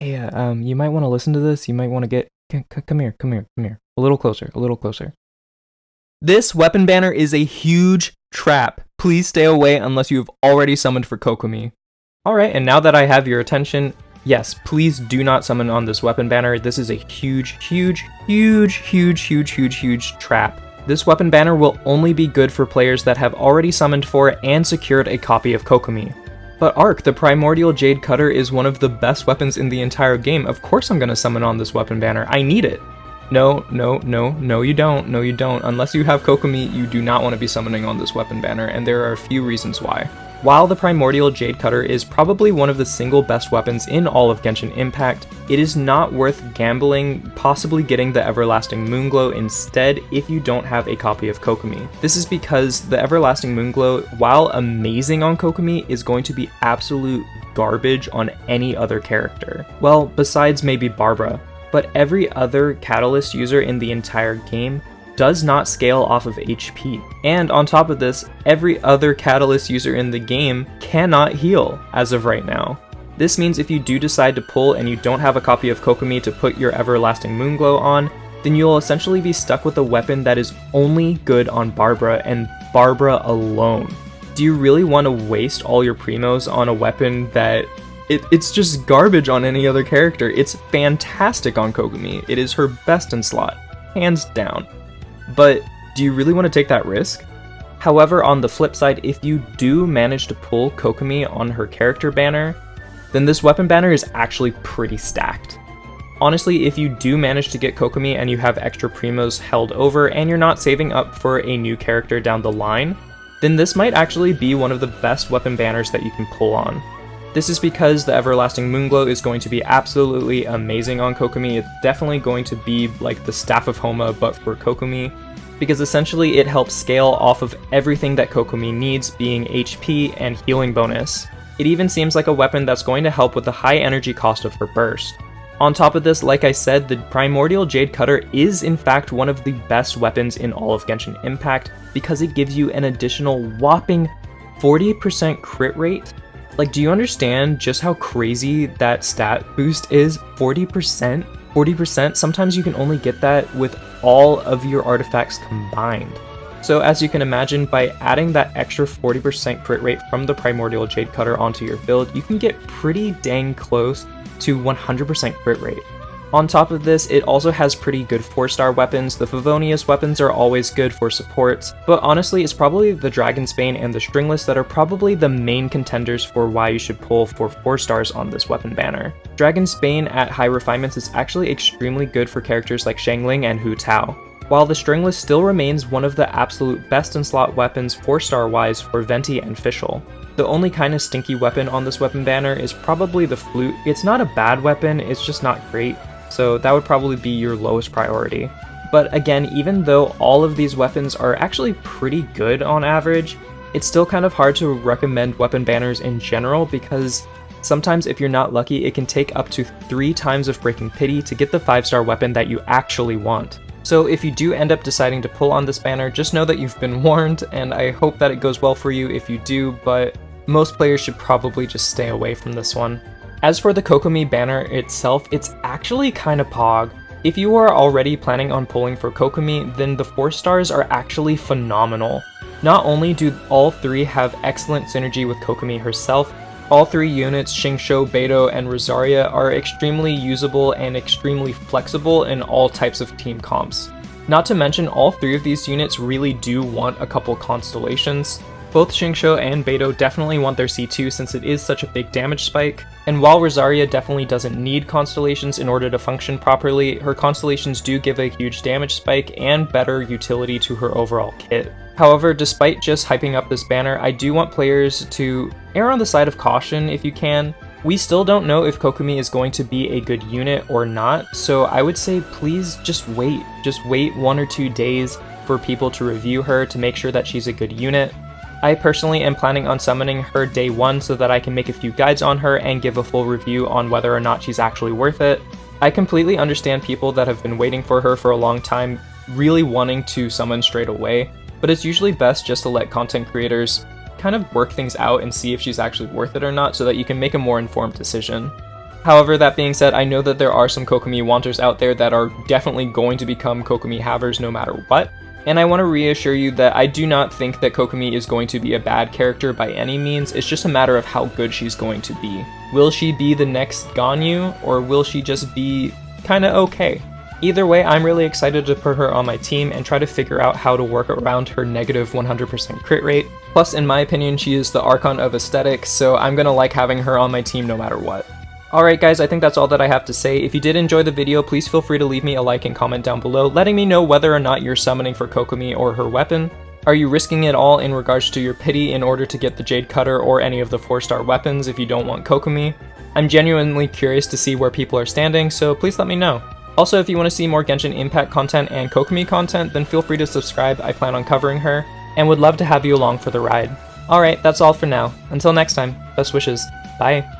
Hey, you might want to listen to this. You might want to come here, come here, come here. A little closer, a little closer. This weapon banner is a huge trap. Please stay away unless you have already summoned for Kokomi. Alright, and now that I have your attention, yes, please do not summon on this weapon banner. This is a huge trap. This weapon banner will only be good for players that have already summoned for and secured a copy of Kokomi. But Ark, the Primordial Jade Cutter, is one of the best weapons in the entire game. Of course I'm gonna summon on this weapon banner. I need it. No, you don't. No, you don't. Unless you have Kokomi, you do not want to be summoning on this weapon banner, and there are a few reasons why. While the Primordial Jade Cutter is probably one of the single best weapons in all of Genshin Impact, it is not worth gambling, possibly getting the Everlasting Moonglow instead if you don't have a copy of Kokomi. This is because the Everlasting Moonglow, while amazing on Kokomi, is going to be absolute garbage on any other character. Well, besides maybe Barbara. But every other Catalyst user in the entire game does not scale off of HP. And on top of this, every other Catalyst user in the game cannot heal as of right now. This means if you do decide to pull and you don't have a copy of Kokomi to put your Everlasting Moonglow on, then you'll essentially be stuck with a weapon that is only good on Barbara and Barbara alone. Do you really want to waste all your primos on a weapon that it's just garbage on any other character? It's fantastic on Kokomi. It is her best in slot, hands down. But do you really want to take that risk? However, on the flip side, if you do manage to pull Kokomi on her character banner, then this weapon banner is actually pretty stacked. Honestly, if you do manage to get Kokomi and you have extra primos held over and you're not saving up for a new character down the line, then this might actually be one of the best weapon banners that you can pull on. This is because the Everlasting Moonglow is going to be absolutely amazing on Kokomi. It's definitely going to be like the Staff of Homa but for Kokomi, because essentially it helps scale off of everything that Kokomi needs, being HP and healing bonus. It even seems like a weapon that's going to help with the high energy cost of her burst. On top of this, like I said, the Primordial Jade Cutter is in fact one of the best weapons in all of Genshin Impact because it gives you an additional whopping 40% crit rate. Like, do you understand just how crazy that stat boost is? 40%? 40%? Sometimes you can only get that with all of your artifacts combined. So as you can imagine, by adding that extra 40% crit rate from the Primordial Jade Cutter onto your build, you can get pretty dang close to 100% crit rate. On top of this, it also has pretty good 4-star weapons. The Favonius weapons are always good for supports, but honestly, it's probably the Dragon's Bane and the Stringless that are probably the main contenders for why you should pull for 4 stars on this weapon banner. Dragon's Bane at high refinements is actually extremely good for characters like Xiangling and Hu Tao, while the Stringless still remains one of the absolute best in slot weapons 4-star wise for Venti and Fischl. The only kind of stinky weapon on this weapon banner is probably the Flute. It's not a bad weapon, it's just not great. So that would probably be your lowest priority. But again, even though all of these weapons are actually pretty good on average, it's still kind of hard to recommend weapon banners in general because sometimes if you're not lucky, it can take up to 3 times of Breaking Pity to get the 5-star weapon that you actually want. So if you do end up deciding to pull on this banner, just know that you've been warned, and I hope that it goes well for you if you do, but most players should probably just stay away from this one. As for the Kokomi banner itself, it's actually kinda pog. If you are already planning on pulling for Kokomi, then the 4 stars are actually phenomenal. Not only do all 3 have excellent synergy with Kokomi herself, all 3 units, Xingqiu, Beidou, and Rosaria, are extremely usable and extremely flexible in all types of team comps. Not to mention, all 3 of these units really do want a couple constellations. Both Xingqiu and Beidou definitely want their C2 since it is such a big damage spike, and while Rosaria definitely doesn't need constellations in order to function properly, her constellations do give a huge damage spike and better utility to her overall kit. However, despite just hyping up this banner, I do want players to err on the side of caution if you can. We still don't know if Kokomi is going to be a good unit or not, so I would say please just wait. Just wait 1 or 2 days for people to review her to make sure that she's a good unit. I personally am planning on summoning her day 1 so that I can make a few guides on her and give a full review on whether or not she's actually worth it. I completely understand people that have been waiting for her for a long time, really wanting to summon straight away, but it's usually best just to let content creators kind of work things out and see if she's actually worth it or not so that you can make a more informed decision. However, that being said, I know that there are some Kokomi wanters out there that are definitely going to become Kokomi havers no matter what, and I want to reassure you that I do not think that Kokomi is going to be a bad character by any means. It's just a matter of how good she's going to be. Will she be the next Ganyu, or will she just be kinda okay? Either way, I'm really excited to put her on my team and try to figure out how to work around her negative 100% crit rate. Plus, in my opinion, she is the Archon of aesthetics, so I'm gonna like having her on my team no matter what. Alright guys, I think that's all that I have to say. If you did enjoy the video, please feel free to leave me a like and comment down below, letting me know whether or not you're summoning for Kokomi or her weapon. Are you risking it all in regards to your pity in order to get the Jade Cutter or any of the 4-star weapons if you don't want Kokomi? I'm genuinely curious to see where people are standing, so please let me know. Also, if you want to see more Genshin Impact content and Kokomi content, then feel free to subscribe. I plan on covering her, and would love to have you along for the ride. Alright, that's all for now. Until next time, best wishes. Bye.